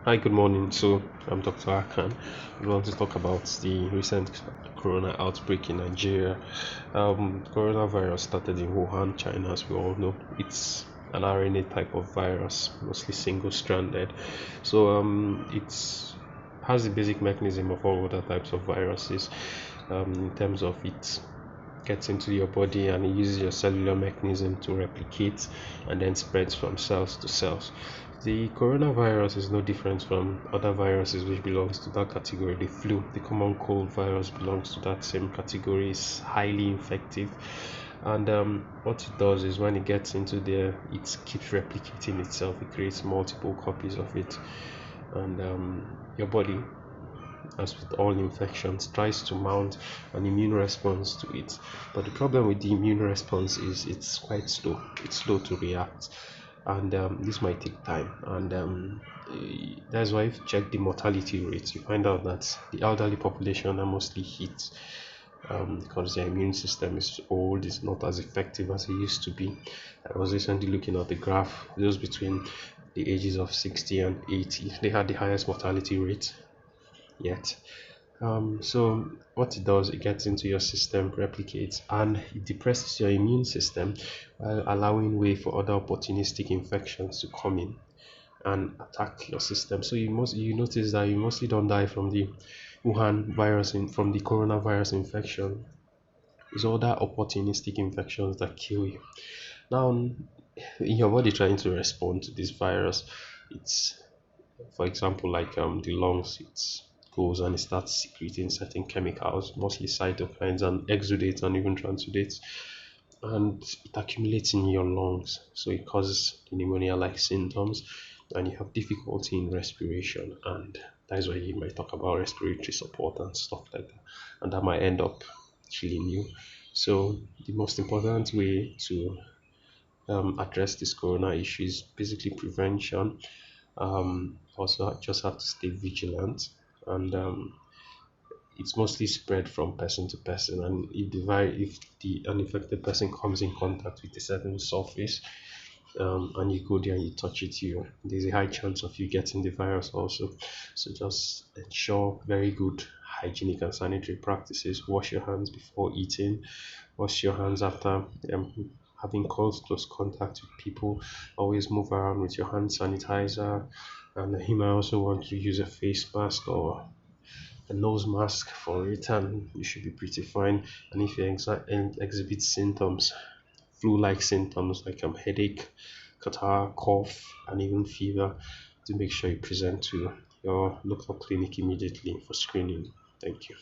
Hi, good morning. I'm Dr. Akan. We want to talk about the recent corona outbreak in Nigeria. Coronavirus started in Wuhan, China, as we all know. It's an RNA type of virus, mostly single-stranded. It has the basic mechanism of all other types of viruses, in terms of it gets into your body and it uses your cellular mechanism to replicate and then spreads from cells to cells. The coronavirus is no different from other viruses which belongs to that category. The flu, the common cold virus, belongs to that same category. It's highly infective, and what it does is when it gets into there, it keeps replicating itself. It creates multiple copies of it, and your body, as with all infections, tries to mount an immune response to it. But the problem with the immune response is it's quite slow. It's slow to react, and this might take time. And that's why if you check the mortality rates, you find out that the elderly population are mostly hit. Because their immune system is old, it's not as effective as it used to be. I was recently looking at the graph, those between the ages of 60 and 80, they had the highest mortality rate yet. So what it does, it gets into your system, replicates, and it depresses your immune system while allowing way for other opportunistic infections to come in and attack your system. So you notice that you mostly don't die from the from the coronavirus infection. It's other opportunistic infections that kill you. Now, in your body trying to respond to this virus, it's, for example, like the lungs, it goes and it starts secreting certain chemicals, mostly cytokines and exudates and even transudates, and it accumulates in your lungs, so it causes pneumonia-like symptoms, and you have difficulty in respiration, and that is why you might talk about respiratory support and stuff like that, and that might end up killing you. So the most important way to address this corona issue is basically prevention. Also, just have to stay vigilant, and it's mostly spread from person to person. And if the uninfected person comes in contact with a certain surface, and you go there and you touch it, there's a high chance of you getting the virus also. So just ensure very good hygienic and sanitary practices. Wash your hands before eating. Wash your hands after having close contact with people. Always move around with your hand sanitizer, and you might also want to use a face mask or a nose mask for it, and you should be pretty fine. And if you exhibit symptoms, flu-like symptoms like headache, catarrh, cough, and even fever, to make sure you present to your local clinic immediately for screening. Thank you.